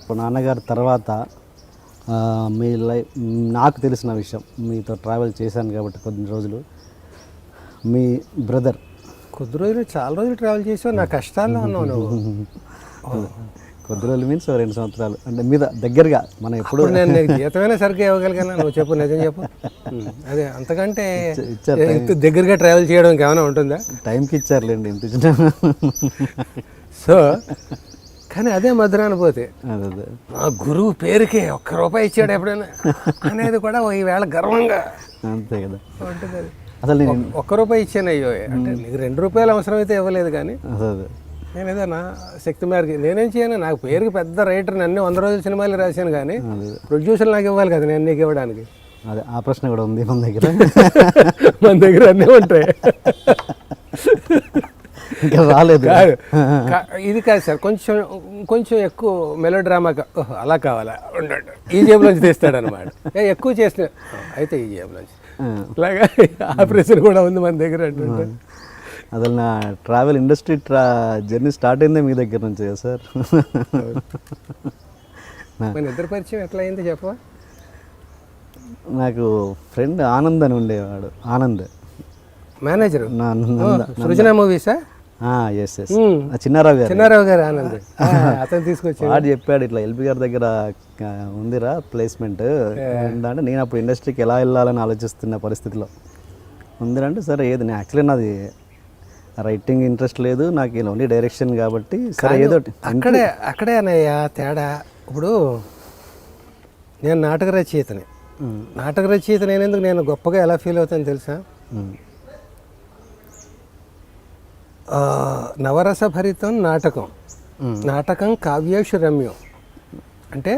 ఇప్పుడు నాన్నగారి తర్వాత మీ లైఫ్ నాకు తెలిసిన విషయం, మీతో ట్రావెల్ చేశాను కాబట్టి కొద్ది రోజులు, మీ బ్రదర్ కొద్ది రోజులు చాలా రోజులు ట్రావెల్ చేసావు, నా కష్టాల్లో ఉన్నావు నువ్వు. కొద్ది రోజులు మీన్స్ 2 సంవత్సరాలు అంటే మీద దగ్గరగా మనం ఎప్పుడు నేను నీకు జీతమైనా సరిగ్గా ఇవ్వగలిగాను, నువ్వు చెప్పు, నిజం చెప్పు. అదే అంతకంటే దగ్గరగా ట్రావెల్ చేయడం ఏమైనా ఉంటుందా? టైంకి ఇచ్చారులేండి ఇంత ఇచ్చిన. సో కానీ అదే మధురానుభూతి. అదే మా గురువు పేరుకే ₹1 ఇచ్చాడు ఎప్పుడైనా అనేది కూడా ఈవేళ గర్వంగా అంతే కదా ఉంటుంది. అది అసలు నేను ₹1 ఇచ్చాను. అయ్యో అంటే నీకు ₹2 అవసరమైతే ఇవ్వలేదు, కానీ అదే నేను ఏదన్నా శక్తి మేరకు నేనేం చేయను. నాకు పేరుకి పెద్ద రైటర్, అన్ని 100 రోజుల సినిమాలు రాశాను, కానీ ప్రొడ్యూసర్ నాకు ఇవ్వాలి కదా నేను నీకు ఇవ్వడానికి. అదే ఆ ప్రశ్న కూడా ఉంది మన దగ్గర. మన దగ్గర అన్నీ ఉంటాయి. ఇంకా రాలేదు. ఇది కాదు సార్, కొంచెం ఎక్కువ మెలో డ్రామాగా అలా కావాలా ఉండండి, ఈ జేబులోంచి తీస్తాడనమాట. ఎక్కువ చేసిన అయితే ఈ జేబులోంచి అలాగా ఆ ప్రశ్న కూడా ఉంది మన దగ్గర అంటుంటే. అసలు నా ట్రావెల్ ఇండస్ట్రీ జర్నీ స్టార్ట్ అయిందే మీ దగ్గర నుంచి కదా సార్. మన ఇద్దరు పరిచయం ఎట్లా అయింది చెప్పవా? నాకు ఫ్రెండ్ ఆనంద్ అని ఉండేవాడు. ఆనంద్ మేనేజర్ సృజన మూవీసా? ఎస్ ఎస్ చిన్నారావు గారు ఆనంద్ అతను తీసుకొచ్చి వాడు చెప్పాడు, ఇట్లా ఎల్బీ గారి దగ్గర ఉందిరా ప్లేస్మెంట్ అంటే, నేను అప్పుడు ఇండస్ట్రీకి ఎలా వెళ్ళాలని ఆలోచిస్తున్న పరిస్థితిలో ఉందిరంటే, సరే ఏది నేను యాక్చువల్లీ నాది రైటింగ్ ఇంట్రెస్ట్ లేదు, నాకు ఓన్లీ డైరెక్షన్ కాబట్టి సరే ఏదో అక్కడే అన్నయ్య తేడా. ఇప్పుడు నేను నాటక రచయితని అయినందుకు నేను గొప్పగా ఎలా ఫీల్ అవుతాను తెలుసా? నవరస భరితం నాటకం కావ్యేషు రమ్యం అంటే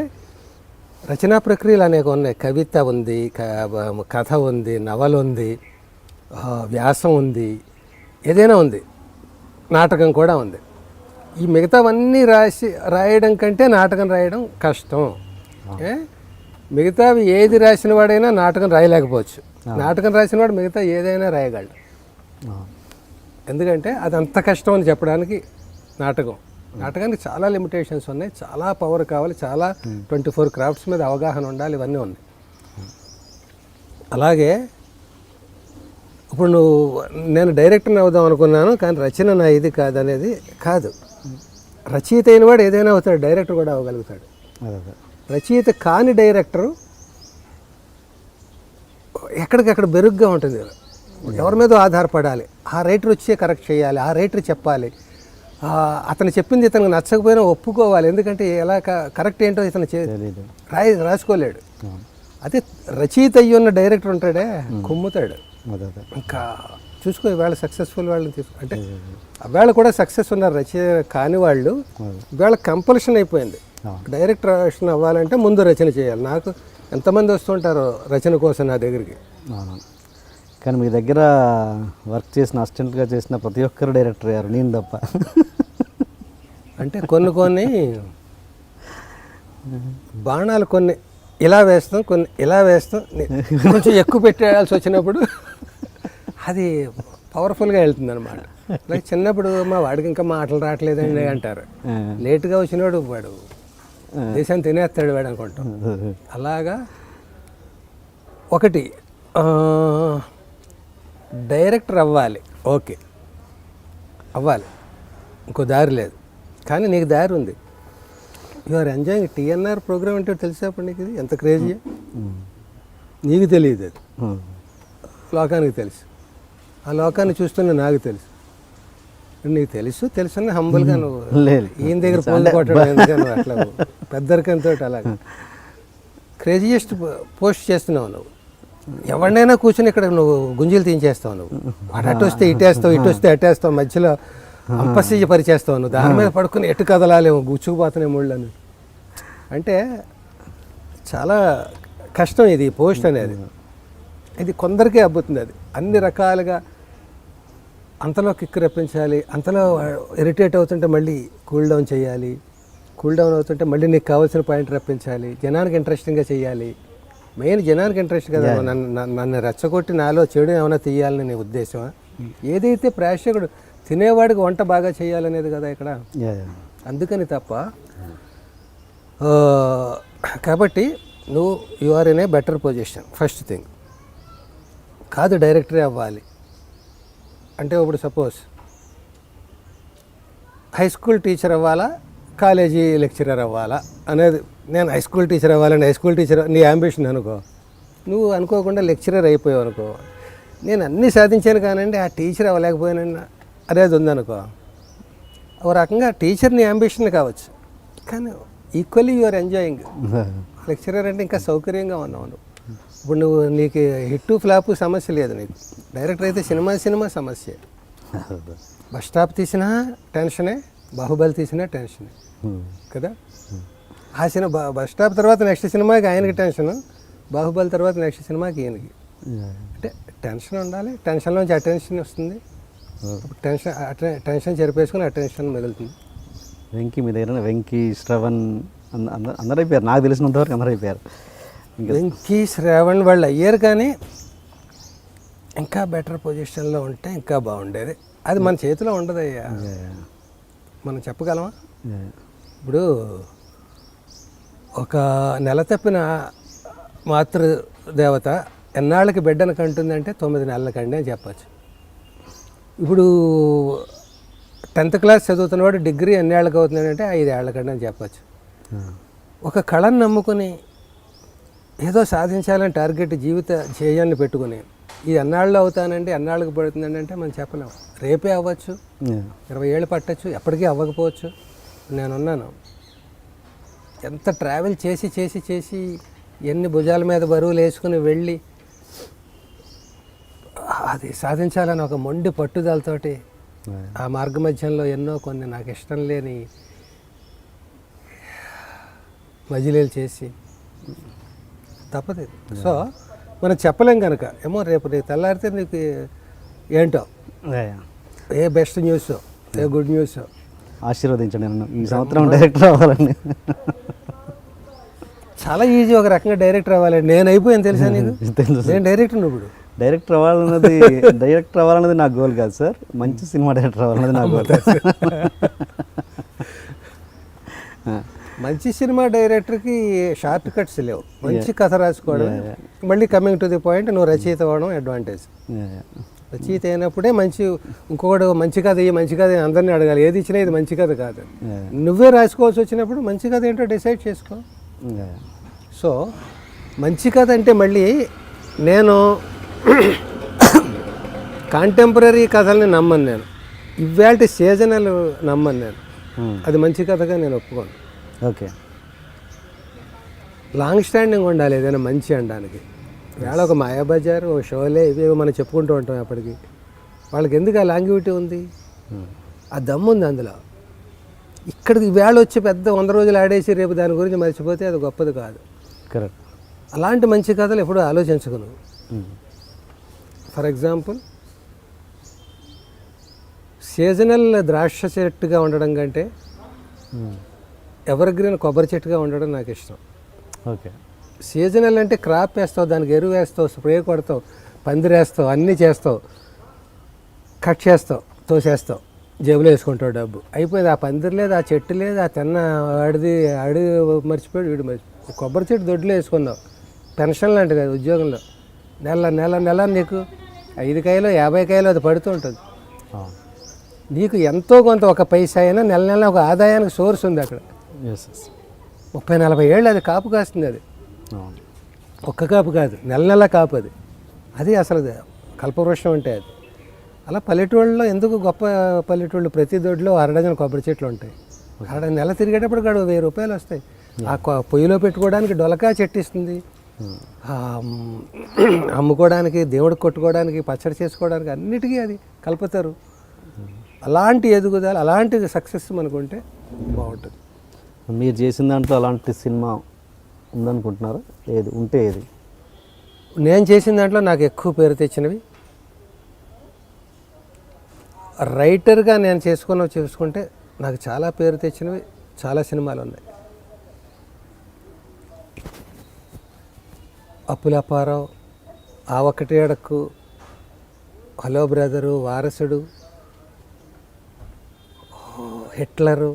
రచనా ప్రక్రియలు అనేక ఉన్నాయి. కవిత ఉంది, కథ ఉంది, నవల ఉంది, వ్యాసం ఉంది, ఏదైనా ఉంది, నాటకం కూడా ఉంది. ఈ మిగతావన్నీ రాయడం కంటే నాటకం రాయడం కష్టం. మిగతావి ఏది రాసిన వాడైనా నాటకం రాయలేకపోవచ్చు, నాటకం రాసిన వాడు మిగతా ఏదైనా రాయగలడు. ఎందుకంటే అది అంత కష్టం అని చెప్పడానికి నాటకానికి చాలా లిమిటేషన్స్ ఉన్నాయి, చాలా పవర్ కావాలి, చాలా 24 క్రాఫ్ట్స్ మీద అవగాహన ఉండాలి, ఇవన్నీ ఉన్నాయి. అలాగే ఇప్పుడు నేను డైరెక్టర్ని అవుదాం అనుకున్నాను, కానీ రచన నా ఇది కాదనేది కాదు. రచయిత అయిన వాడు ఏదైనా అవుతాడు, డైరెక్టర్ కూడా అవ్వగలుగుతాడు. రచయిత కాని డైరెక్టరు ఎక్కడికక్కడ బెరుగ్గా ఉంటుంది, ఎవరి మీద ఆధారపడాలి, ఆ రైటర్ వచ్చే కరెక్ట్ చేయాలి, ఆ రైటర్ చెప్పాలి, అతను చెప్పింది ఇతనికి నచ్చకపోయినా ఒప్పుకోవాలి, ఎందుకంటే ఎలా కరెక్ట్ ఏంటో ఇతను రాసుకోలేడు. అదే రచయిత అయ్యి ఉన్న డైరెక్టర్ ఉంటాడే కుమ్ముతాడు. ఇంకా చూసుకో, ఇవాళ సక్సెస్ఫుల్ వాళ్ళని తీసుకో, అంటే వేళ కూడా సక్సెస్ ఉన్నారు రచయిత కాని వాళ్ళు. ఇవాళ కంపల్షన్ అయిపోయింది, డైరెక్టర్ అవ్వాలంటే ముందు రచన చేయాలి. నాకు ఎంతమంది వస్తుంటారో రచన కోసం నా దగ్గరికి. కానీ మీ దగ్గర వర్క్ చేసిన అసిస్టెంట్గా చేసిన ప్రతి ఒక్కరు డైరెక్టర్ అయ్యారు, నేను తప్ప. అంటే కొన్ని బాణాలు కొన్ని ఇలా వేస్తాం, కొన్ని ఇలా వేస్తాం, కొంచెం ఎక్కువ పెట్టేయాల్సి వచ్చినప్పుడు అది పవర్ఫుల్గా వెళ్తుంది అనమాట. లైక్ చిన్నప్పుడు మా వాడికి ఇంకా మాటలు రావట్లేదండి అంటారు, లేటుగా వచ్చినవాడు వాడు దేశాన్ని తినేస్తాడు వాడు అనుకుంటాం. అలాగా ఒకటి డైరెక్టర్ అవ్వాలి, ఓకే అవ్వాలి, ఇంకో దారి లేదు. కానీ నీకు దారి ఉంది. You are enjoying TNR program అంటే తెలిసేప్పుడు నీకు ఇది ఎంత క్రేజీ. నీకు తెలియదు, అది లోకానికి తెలుసు. ఆ లోకాన్ని చూస్తున్నా నాకు తెలుసు. నీకు తెలుసు హంబుల్గా నువ్వు ఈయన దగ్గర పొందు కొట్టడం ఎందుకని అట్లా పెద్దరికంతో అలాగే క్రేజియస్ట్ పోస్ట్ చేస్తున్నావు నువ్వు. ఎవరినైనా కూర్చొని ఇక్కడ నువ్వు గుంజీలు తీయించేస్తావు, నువ్వు వాడు అటు వస్తే ఇటేస్తావు, ఇటు వస్తే అటేస్తావు, మధ్యలో అంపసిజ పరిచేస్తావు, నువ్వు దాని మీద పడుకుని ఎటు కదలాలేము, గుచ్చుకుపోతున్నాయి ముళ్ళని. అంటే చాలా కష్టం ఇది పోస్ట్ అనేది. ఇది కొందరికే అబ్బుతుంది, అది అన్ని రకాలుగా అంతలో కిక్ రప్పించాలి, అంతలో ఇరిటేట్ అవుతుంటే మళ్ళీ కూల్ డౌన్ చేయాలి, కూల్ డౌన్ అవుతుంటే మళ్ళీ నీకు కావాల్సిన పాయింట్ రప్పించాలి, జనానికి ఇంట్రెస్టింగ్గా చేయాలి. మెయిన్ జనానికి ఇంట్రెస్ట్ కదా, నన్ను రెచ్చగొట్టి నాలో చెడు ఏమైనా తీయాలని నీ ఉద్దేశమా? ఏదైతే ప్రేక్షకుడు తినేవాడికి వంట బాగా చేయాలనేది కదా ఇక్కడ. అందుకని తప్ప కాబట్టి నువ్వు you are in a better position. First thing కాదు డైరెక్టరే అవ్వాలి అంటే ఇప్పుడు సపోజ్ హై స్కూల్ టీచర్ అవ్వాలా కాలేజీ లెక్చరర్ అవ్వాలా అనేది, నేను హై స్కూల్ టీచర్ అవ్వాలని హై స్కూల్ టీచర్ నీ అంబిషన్ అనుకో, నువ్వు అనుకోకుండా లెక్చరర్ అయిపోయావు అనుకో, నేను అన్నీ సాధించాను కానండి ఆ టీచర్ అవ్వలేకపోయానన్నా అనేది ఉందనుకో, ఒక రకంగా టీచర్ నీ అంబిషన్ కావచ్చు కానీ ఈక్వల్లీ యూఆర్ ఎంజాయింగ్. లెక్చరర్ అంటే ఇంకా సౌకర్యంగా ఉన్నావు నువ్వు. ఇప్పుడు నువ్వు నీకు హిట్ ఫ్లాప్ సమస్య లేదు, నీకు డైరెక్టర్ అయితే సినిమా సమస్య. బస్ స్టాప్ తీసినా టెన్షనే, బాహుబలి తీసినా టెన్షనే కదా. ఆ సినిమా బస్ స్టాప్ తర్వాత నెక్స్ట్ సినిమాకి ఆయనకి టెన్షన్, బాహుబలి తర్వాత నెక్స్ట్ సినిమాకి ఈయనకి. అంటే టెన్షన్ ఉండాలి, టెన్షన్లోంచి అటెన్షన్ వస్తుంది, టెన్షన్ చెరిపేసుకుని అటెన్షన్ మిగులుతుంది. వెంకీ మీ దగ్గర వెంకీ శ్రవణ్ అందరూ అయిపోయారు, నాకు తెలిసినంతవరకు అందరూ అయిపోయారు. వెంకీ శ్రావణ్ వాళ్ళు అయ్యారు కానీ ఇంకా బెటర్ పొజిషన్లో ఉంటే ఇంకా బాగుండేది. అది మన చేతిలో ఉండదయ్యా, మనం చెప్పగలమా? ఇప్పుడు ఒక నెల తప్పిన మాతృదేవత ఎన్నాళ్ళకి బిడ్డను కంటుందంటే 9 నెలలకండి అని చెప్పచ్చు. ఇప్పుడు 10th క్లాస్ చదువుతున్నవాడు డిగ్రీ ఎన్నేళ్ళకి అవుతుందంటే 5 ఏళ్ళకండి అని చెప్పచ్చు. ఒక కళను నమ్ముకొని ఏదో సాధించాలని టార్గెట్ జీవిత ధ్యేయాన్ని పెట్టుకుని ఇది ఎన్నాళ్ళు అవుతానండి ఎన్నాళ్ళకి పడుతుందండి అంటే మనం చెప్పలేము. రేపే అవ్వచ్చు, 20 ఏళ్ళు పట్టచ్చు, ఎప్పటికీ అవ్వకపోవచ్చు. నేనున్నాను, ఎంత ట్రావెల్ చేసి చేసి చేసి ఎన్ని భుజాల మీద బరువులు వేసుకుని వెళ్ళి అది సాధించాలని ఒక మొండి పట్టుదలతోటి ఆ మార్గ మధ్యంలో ఎన్నో కొన్ని నాకు ఇష్టం లేని మజిలీలు చేసి తప్పదు. సో మనం చెప్పలేం కనుక ఏమో రేపు నీకు తెల్లారితే నీకు ఏంటో a best news a good news ఆశీర్వదించండి నన్ను ఈ సంవత్సరం డైరెక్టర్ అవ్వాలని. చాలా ఈజీ ఒక రకంగా డైరెక్టర్ అవ్వాలండి. నేను అయిపోయాను తెలుసా నీకు, నేను డైరెక్టర్. ఇప్పుడు డైరెక్టర్ అవ్వాలన్నది నా గోల్ కాదు సార్, మంచి సినిమా డైరెక్టర్ అవ్వాలన్నది నా గోల్. మంచి సినిమా డైరెక్టర్కి షార్ట్ కట్స్ లేవు. మంచి కథ రాసుకోవడం, మళ్ళీ కమింగ్ టు ది పాయింట్, నువ్వు రచయిత అవ్వడం అడ్వాంటేజ్. రచయిత అయినప్పుడే ఇంకొకటి మంచి కథ మంచి కథ అందరినీ అడగాలి, ఏది ఇచ్చినా ఇది మంచి కథ కాదు. నువ్వే రాసుకోవాల్సి వచ్చినప్పుడు మంచి కథ ఏంటో డిసైడ్ చేసుకో. సో మంచి కథ అంటే మళ్ళీ నేను కాంటెంపరీ కథల్ని నమ్మను, నేను ఇవాళ సీజనల్ నమ్మను నేను. అది మంచి కథగా నేను ఒప్పుకోను. ఓకే, లాంగ్ స్టాండింగ్ ఉండాలి ఏదైనా మంచి అనడానికి. వేళ ఒక మాయాబజార్, ఒక షోలే, ఇవేవో మనం చెప్పుకుంటూ ఉంటాం. అప్పటికి వాళ్ళకి ఎందుకు ఆ లాంగివిటీ ఉంది, ఆ దమ్ము ఉంది అందులో. ఇక్కడికి వేళ వచ్చి పెద్ద 100 రోజులు ఆడేసి రేపు దాని గురించి మర్చిపోతే అది గొప్పది కాదు. కరెక్ట్. అలాంటి మంచి కథలు ఎప్పుడూ ఆలోచించగలను. ఫర్ ఎగ్జాంపుల్ సీజనల్ ద్రాక్ష చెట్టుగా ఉండడం కంటే ఎవర్ గ్రీన్ కొబ్బరి చెట్టుగా ఉండడం నాకు ఇష్టం. ఓకే, సీజనల్ అంటే క్రాప్ వేస్తావు, దానికి ఎరువు వేస్తావు, స్ప్రే కొడతావు, పందిరేస్తావు, అన్నీ చేస్తావు, కట్ చేస్తావు, తోసేస్తావు, జేబులో వేసుకుంటావు, డబ్బు అయిపోయింది. ఆ పందిరి లేదు, ఆ చెట్టు లేదు, ఆ తిన్న ఆడి మర్చిపోయాడు, వీడు మర్చిపోయాడు. కొబ్బరి చెట్టు దొడ్లో వేసుకున్నావు, పెన్షన్ లాంటిది అది ఉద్యోగంలో. నెల నెల నెల నీకు 5 కాయలు 50 కాయలు అది పడుతూ ఉంటుంది. నీకు ఎంతో కొంత ఒక పైసా అయినా నెల నెల ఒక ఆదాయానికి సోర్స్ ఉంది అక్కడ. 30-40 ఏళ్ళు అది కాపు కాస్తుంది. అది ఒక్క కాపు కాదు, నెల నెల కాపు. అది అసలు కల్పవృక్షం అంటే అది. అలా పల్లెటూళ్ళలో ఎందుకు గొప్ప పల్లెటూళ్ళు, ప్రతి దొడ్లో 1 డజన్ కొబ్బరి చెట్లు ఉంటాయి. 1 నెల తిరిగేటప్పుడు కాదు 1000 రూపాయలు వస్తాయి. ఆ పొయ్యిలో పెట్టుకోవడానికి డొలకా చెట్టు ఇస్తుంది, అమ్ముకోవడానికి, దేవుడికి కొట్టుకోవడానికి, పచ్చడి చేసుకోవడానికి, అన్నిటికీ అది కలుపుతారు. అలాంటి ఎదుగుదల, అలాంటి సక్సెస్ మనకుంటే బాగుంటుంది. మీరు చేసిన దాంట్లో అలాంటి సినిమా ఉందనుకుంటున్నారా? ఏది ఉంటే ఏది? నేను చేసిన దాంట్లో నాకు ఎక్కువ పేరు తెచ్చినవి, రైటర్గా నేను చూసుకుంటే నాకు చాలా పేరు తెచ్చినవి చాలా సినిమాలు ఉన్నాయి. అప్పులప్పారావు, ఆ ఒక్కటి అడక్కు, హలో బ్రదరు, వారసుడు, హిట్లరు,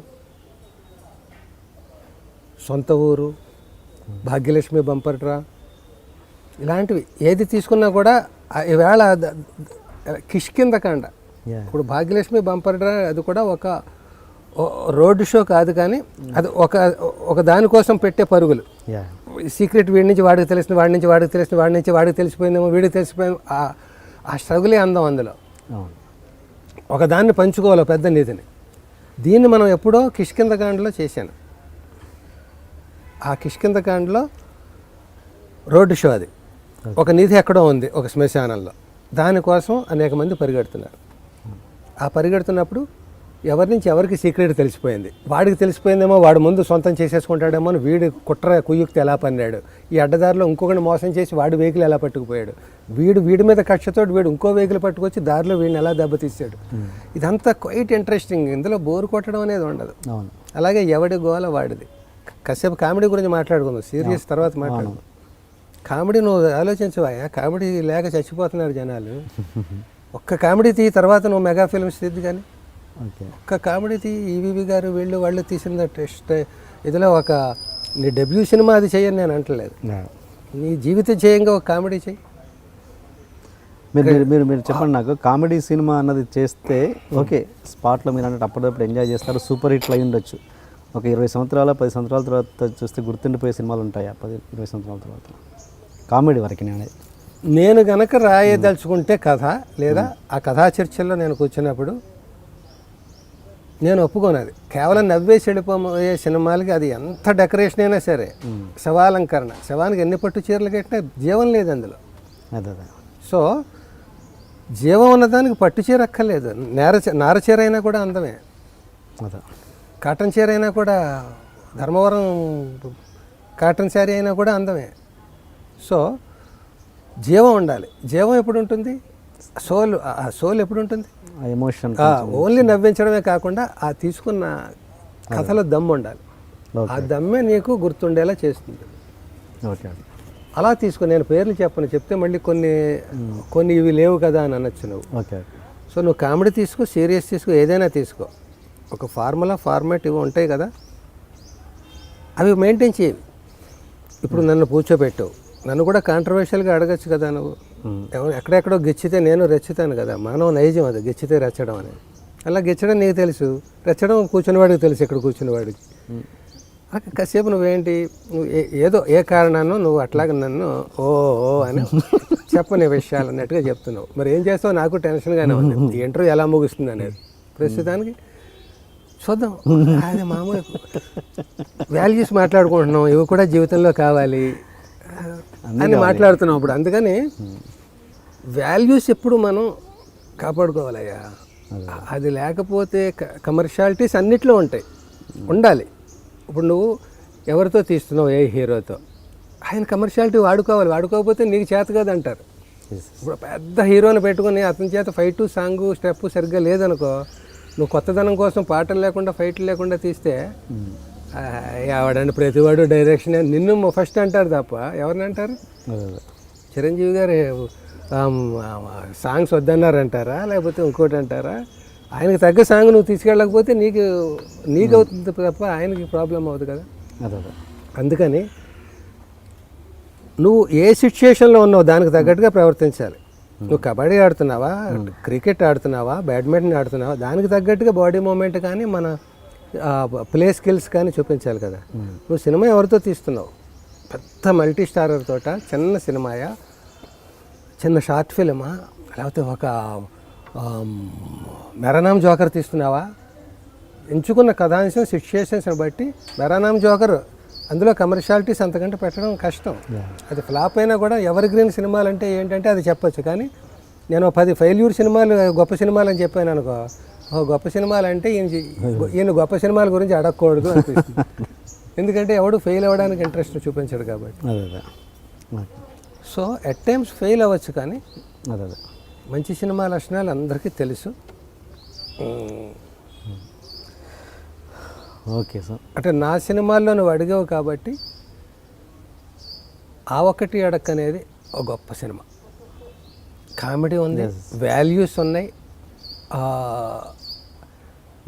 సొంత ఊరు, భాగ్యలక్ష్మి బంపర్ డ్రా, ఇలాంటివి ఏది తీసుకున్నా కూడా ఈవేళ కిష్కిందకాండ. యా ఇప్పుడు భాగ్యలక్ష్మి బంపర్ డ్రా అది కూడా ఒక రోడ్ షో కాదు, కానీ అది ఒక దానికోసం పెట్టే పరుగులు. యా సీక్రెట్ వీడి నుంచి వాడికి తెలిసిన, వాడి నుంచి వాడికి తెలిసిన, వాడి నుంచి వాడికి తెలిసిపోయిందేమో, వీడికి తెలిసిపోయింది. ఆ స్ట్రగులే అందం అందులో. అవును. ఒక దాన్ని పంచుకోవాలి పెద్ద నిధిని. దీన్ని మనం ఎప్పుడో కిష్కిందకాండలో చేశాను. ఆ కిష్కిందకాండలో రోడ్డు షో అది. ఒక నిధి ఎక్కడో ఉంది ఒక శ్మశానంలో, దానికోసం అనేక మంది పరిగెడుతున్నారు. ఆ పరిగెడుతున్నప్పుడు ఎవరి నుంచి ఎవరికి సీక్రెట్ తెలిసిపోయింది. వాడికి తెలిసిపోయిందేమో, వాడు ముందు సొంతం చేసేసుకుంటాడేమో అని వీడి కుట్ర కుయుక్తి ఎలా పన్నాడు. ఈ అడ్డదారిలో ఇంకొకరిని మోసం చేసి వాడి వెహికల్ ఎలా పట్టుకుపోయాడు. వీడి మీద కక్షతో వీడు ఇంకో వెహికల్ పట్టుకొచ్చి దారిలో వీడిని ఎలా దెబ్బతీసాడు. ఇదంతా క్వైట్ ఇంట్రెస్టింగ్. ఇందులో బోరు కొట్టడం అనేది ఉండదు. అవును. అలాగే ఎవడి గోల వాడిది. కాసేపు కామెడీ గురించి మాట్లాడుకుందాం, సీరియస్ తర్వాత మాట్లాడుకుందాం. కామెడీ నువ్వు ఆలోచించవా, కామెడీ లేక చచ్చిపోతున్నారు జనాలు. ఒక్క కామెడీ తీ, తర్వాత నువ్వు మెగా ఫిల్మ్స్ తీద్ది. కానీ ఓకే, ఒక్క కామెడీ తీ. ఈవీవి గారు వాళ్ళు తీసిన టెస్ట్ ఇదిలో ఒక నీ డెబ్యూ సినిమా అది చేయని నేను అంటలేదు. నీ జీవిత జయంగా ఒక కామెడీ చెయ్యి. మీరు మీరు మీరు చెప్పండి నాకు, కామెడీ సినిమా అన్నది చేస్తే ఓకే, స్పాట్లో మీరు అన్నట్టు అప్పటికప్పుడు ఎంజాయ్ చేస్తారు, సూపర్ హిట్లు అయి ఉండొచ్చు. ఒక 20 సంవత్సరాల 10 సంవత్సరాల తర్వాత చూస్తే గుర్తుండిపోయే సినిమాలు ఉంటాయా 10-20 సంవత్సరాల తర్వాత? కామెడీ వరకు నేను గనక రాయదలుచుకుంటే కథ, లేదా ఆ కథా చర్చల్లో నేను కూర్చున్నప్పుడు నేను ఒప్పుకోనది. కేవలం నవ్వేసి వెళ్ళిపోయే సినిమాలకి అది ఎంత డెకరేషన్ అయినా సరే, శవాలంకరణ, శవానికి ఎన్ని పట్టు చీరలు కట్టినా జీవం లేదు అందులో. అదే. సో జీవం ఉన్నదానికి పట్టు చీర అక్కర్లేదు. నార చీర అయినా కూడా అందమే, అదే. కాటన్ చీర అయినా కూడా, ధర్మవరం కాటన్ శారీ అయినా కూడా అందమే. సో జీవం ఉండాలి. జీవం ఎప్పుడు ఉంటుంది? సోల్ ఎప్పుడు ఉంటుంది? ఎమోషన్ ఓన్లీ నవ్వించడమే కాకుండా ఆ తీసుకున్న కథలో దమ్ము ఉండాలి. ఆ దమ్మే నీకు గుర్తుండేలా చేస్తుంది. ఓకే, అలా తీసుకుని నేను పేర్లు చెప్పను, చెప్తే మళ్ళీ కొన్ని ఇవి లేవు కదా అని అనొచ్చు నువ్వు. ఓకే. సో నువ్వు కామెడీ తీసుకో, సీరియస్ తీసుకో, ఏదైనా తీసుకో, ఒక ఫార్మాట్ ఇవి ఉంటాయి కదా, అవి మెయింటైన్ చేయి. ఇప్పుడు నన్ను కూర్చోబెట్టావు, నన్ను కూడా కాంట్రవర్షియల్గా అడగచ్చు కదా నువ్వు. ఎక్కడెక్కడో గెచ్చితే నేను రెచ్చుతాను కదా, మానవ నైజం అది, గెచ్చితే రెచ్చడం అనేది. అలా గెచ్చడం నీకు తెలుసు, రెచ్చడం కూర్చున్నవాడికి తెలుసు, ఇక్కడ కూర్చున్నవాడికి. కాసేపు నువ్వేంటి, ఏదో ఏ కారణాన్నో నువ్వు అట్లాగే నన్ను ఓ అని చెప్పని విషయాలు అన్నట్టుగా చెప్తున్నావు. మరి ఏం చేస్తావు, నాకు టెన్షన్గానే ఉంది. ఈ ఇంటర్వ్యూ ఎలా ముగుస్తుంది అనేది ప్రస్తుతానికి చూద్దాం. అది మామూలు వాల్యూస్ మాట్లాడుకుంటున్నాం, ఇవి కూడా జీవితంలో కావాలి అని మాట్లాడుతున్నాం ఇప్పుడు. అందుకని వాల్యూస్ ఎప్పుడు మనం కాపాడుకోవాలయ్యా. అది లేకపోతే కమర్షియాలిటీస్ అన్నిట్లో ఉండాలి. ఇప్పుడు నువ్వు ఎవరితో తీస్తున్నావు, ఏ హీరోతో, ఆయన కమర్షియాలిటీ వాడుకోకపోతే నీకు చేత కాదు అంటారు. ఇప్పుడు పెద్ద హీరోని పెట్టుకుని అతని చేత ఫైటు, సాంగు, స్టెప్ సరిగ్గా లేదనుకో, నువ్వు కొత్తదనం కోసం పాటలు లేకుండా ఫైట్లు లేకుండా తీస్తే ఎవడండి ప్రతివాడు డైరెక్షన్ నిన్ను ఫస్ట్ అంటారు తప్ప ఎవరిని అంటారు? చిరంజీవి గారు సాంగ్స్ వద్దన్నారంటారా, లేకపోతే ఇంకోటి అంటారా? ఆయనకి తగ్గ సాంగ్ నువ్వు తీసుకెళ్ళకపోతే నీకు అవుతుంది తప్ప ఆయనకి ప్రాబ్లం అవుతుంది కదా. అందుకని నువ్వు ఏ సిచ్యుయేషన్లో ఉన్నావు దానికి తగ్గట్టుగా ప్రవర్తించాలి. నువ్వు కబడ్డీ ఆడుతున్నావా, క్రికెట్ ఆడుతున్నావా, బ్యాడ్మింటన్ ఆడుతున్నావా, దానికి తగ్గట్టుగా బాడీ మూమెంట్ కానీ మన ప్లే స్కిల్స్ కానీ చూపించాలి కదా. నువ్వు సినిమా ఎవరితో తీస్తున్నావు, పెద్ద మల్టీ స్టారర్ తోట, చిన్న సినిమాయా, చిన్న షార్ట్ ఫిలిమా, లేకపోతే ఒక మెరానామ్ జోకర్ తీస్తున్నావా? ఎంచుకున్న కథాంశం సిచ్యుయేషన్స్ని బట్టి మెరానామ్ జోకర్, అందులో కమర్షియాలిటీస్ అంతకంటే పెట్టడం కష్టం. అది ఫ్లాప్ అయినా కూడా ఎవర్ గ్రీన్ సినిమాలు అంటే ఏంటంటే అది చెప్పొచ్చు. కానీ నేను 10 ఫెయిల్యూర్ సినిమాలు గొప్ప సినిమాలు అని చెప్పాను అనుకో, గొప్ప సినిమాలు అంటే ఈయన గొప్ప సినిమాల గురించి అడగకూడదు అనిపిస్తుంది. ఎందుకంటే ఎవడు ఫెయిల్ అవ్వడానికి ఇంట్రెస్ట్ చూపించాడు కాబట్టి. సో ఎట్ టైమ్స్ ఫెయిల్ అవ్వచ్చు, కానీ మంచి సినిమా లక్షణాలు అందరికీ తెలుసు. Okay sir. అంటే నా సినిమాల్లో నువ్వు అడిగావు కాబట్టి ఆ ఒకటి అడక్ అనేది ఒక గొప్ప సినిమా. కామెడీ ఉంది, వాల్యూస్ ఉన్నాయి,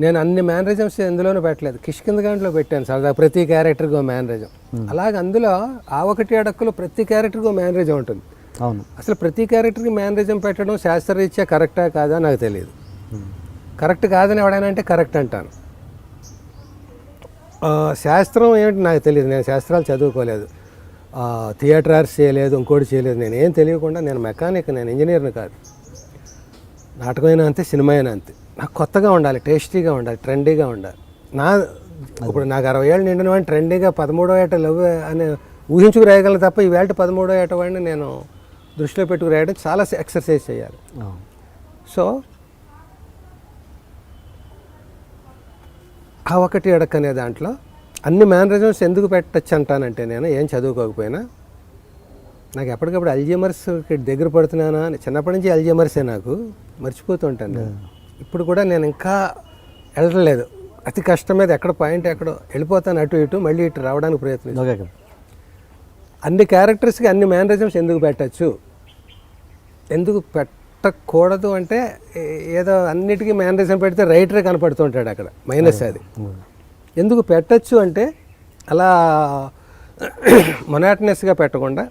నేను అన్ని మేనరిజమ్స్ ఎందులోనూ పెట్టలేదు, కిష్కిందగాంట్లో పెట్టాను సరదా, ప్రతి క్యారెక్టర్కి ఒక మేనరిజం. అలాగే అందులో ఆ ఒకటి అడక్కులో ప్రతి క్యారెక్టర్కి ఒక మేనరిజం ఉంటుంది. అవును. అసలు ప్రతి క్యారెక్టర్కి మేనరిజం పెట్టడం శాస్త్రరీత్యా కరెక్టా కాదా నాకు తెలియదు. కరెక్ట్ కాదని ఎవడైనా అంటే కరెక్ట్ అంటాను. శాస్త్రం ఏమిటి నాకు తెలియదు, నేను శాస్త్రాలు చదువుకోలేదు, థియేటర్ ఆర్ట్స్ చేయలేదు, ఇంకోటి చేయలేదు. నేను ఏం తెలియకుండా, నేను మెకానిక్, నేను ఇంజనీర్ని కాదు. నాటకమైనా అంతే, సినిమా అయినా అంతే. నాకు కొత్తగా ఉండాలి, టేస్టీగా ఉండాలి, ట్రెండీగా ఉండాలి. ఇప్పుడు నాకు 60 ఏళ్ళు నిండిన వాడిని ట్రెండీగా 13వ ఏట లవ్ అని ఊహించుకు రాయగలను తప్ప ఈ వేళ 13వ ఏట వాడిని నేను దృష్టిలో పెట్టుకు రాయడం చాలా ఎక్సర్సైజ్ చేయాలి. సో ఆ ఒకటి అడక్ అనే దాంట్లో అన్ని మేనరిజమ్స్ ఎందుకు పెట్టచ్చు అంటానంటే, నేను ఏం చదువుకోకపోయినా నాకు ఎప్పటికప్పుడు అల్జీమర్స్కి దగ్గర పడుతున్నానా అని, చిన్నప్పటి నుంచి అల్జీమర్సే, నాకు మర్చిపోతుంటాను. ఇప్పుడు కూడా నేను ఇంకా వెళ్ళలేదు, అతి కష్టం మీద ఎక్కడ పాయింట్ ఎక్కడో వెళ్ళిపోతాను, అటు ఇటు మళ్ళీ ఇటు రావడానికి ప్రయత్నం. అన్ని క్యారెక్టర్స్కి అన్ని మేనరిజమ్స్ ఎందుకు పెట్టచ్చు, ఎందుకు పెట్టకూడదు అంటే, ఏదో అన్నిటికీ మేనరిజం పెడితే రైటరే కనపడుతుంటాడు అక్కడ, మైనస్ అది. ఎందుకు పెట్టచ్చు అంటే, అలా మొనాటనస్గా పెట్టకుండా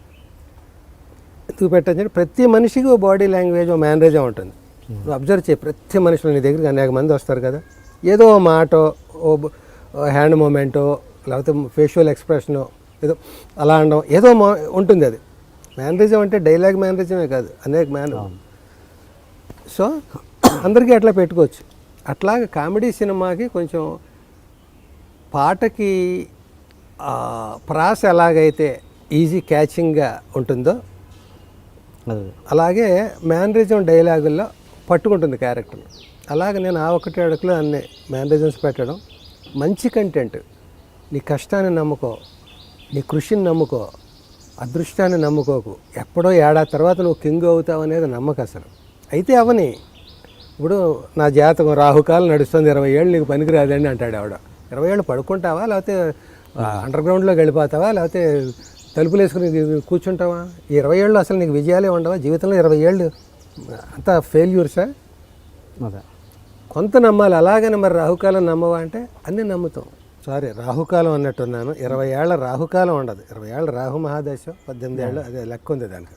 ఎందుకు పెట్టచ్చు అంటే, ప్రతి మనిషికి ఓ బాడీ లాంగ్వేజ్, ఓ మేనరిజం ఉంటుంది. నువ్వు అబ్జర్వ్ చేయి, ప్రతి మనుషులు నీ దగ్గరికి అనేక మంది వస్తారు కదా, ఏదో ఓ మాటో, ఓ హ్యాండ్ మూమెంటో, లేకపోతే ఫేషియల్ ఎక్స్ప్రెషనో, ఏదో అలా అనడం ఏదో ఉంటుంది. అది మేనరిజం అంటే డైలాగ్ మేనరిజమే కాదు, అనేక సో అందరికీ అట్లా పెట్టుకోవచ్చు. అట్లాగే కామెడీ సినిమాకి కొంచెం పాటకి ప్రాస ఎలాగైతే ఈజీ క్యాచింగ్గా ఉంటుందో, అలాగే మేనరిజం డైలాగుల్లో పట్టుకుంటుంది క్యారెక్టర్. అలాగే నేను ఆ ఒకటి అడుగులో అన్ని మేనరిజమ్స్ పెట్టడం, మంచి కంటెంట్, నీ కష్టాన్ని నమ్ముకో, నీ కృషిని నమ్ముకో, అదృష్టాన్ని నమ్ముకోకు. ఎప్పుడో ఏడాది తర్వాత నువ్వు కింగ్ అవుతావు అనేది నమ్మకం అసలు. అయితే అవని ఇప్పుడు నా జాతకం రాహుకాలం నడుస్తుంది, 20 ఏళ్ళు నీకు పనికిరాదండి అంటాడు ఆవిడ. 20 ఏళ్ళు పడుకుంటావా, లేకపోతే అండర్ గ్రౌండ్లోకి వెళ్ళిపోతావా, లేకపోతే తలుపులు వేసుకుని కూర్చుంటావా? ఈ 20 ఏళ్ళు అసలు నీకు విజయాలే ఉండవా జీవితంలో? 20 ఏళ్ళు అంతా ఫెయిల్యూర్సా? అదే కొంత నమ్మాలి. అలాగని మరి రాహుకాలం నమ్మవా అంటే అన్నీ నమ్ముతాం. సారీ, రాహుకాలం అన్నట్టున్నాను. 20 ఏళ్ళ రాహుకాలం ఉండదు, 20 ఏళ్ళ రాహు మహాదశం, 18 ఏళ్ళు, అదే లెక్క ఉంది దానికి.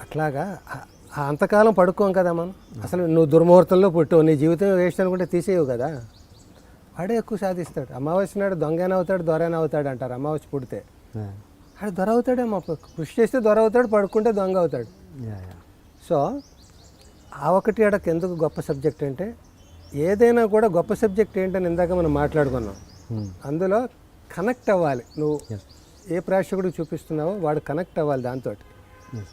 అట్లాగా అంతకాలం పడుకోం కదా మనం. అసలు నువ్వు దుర్ముహూర్తంలో పుట్టావు, నీ జీవితం వేస్ట్ అనుకుంటే తీసేయవు కదా. వాడే ఎక్కువ సాధిస్తాడు. అమావాస్య నాడు దొంగైనా అవుతాడు, దొరైనా అవుతాడు అంటారు. అమావాస్య పుడితే ఆడు దొర అవుతాడేమో, కృషి చేస్తే దొర అవుతాడు, పడుకుంటే దొంగ అవుతాడు. సో ఆ ఒకటి అడక్ ఎందుకు గొప్ప సబ్జెక్ట్ అంటే, ఏదైనా కూడా గొప్ప సబ్జెక్ట్ ఏంటని ఇందాక మనం మాట్లాడుకున్నాం. అందులో కనెక్ట్ అవ్వాలి. నువ్వు ఏ ప్రేక్షకుడికి చూపిస్తున్నావో వాడు కనెక్ట్ అవ్వాలి దాంతో.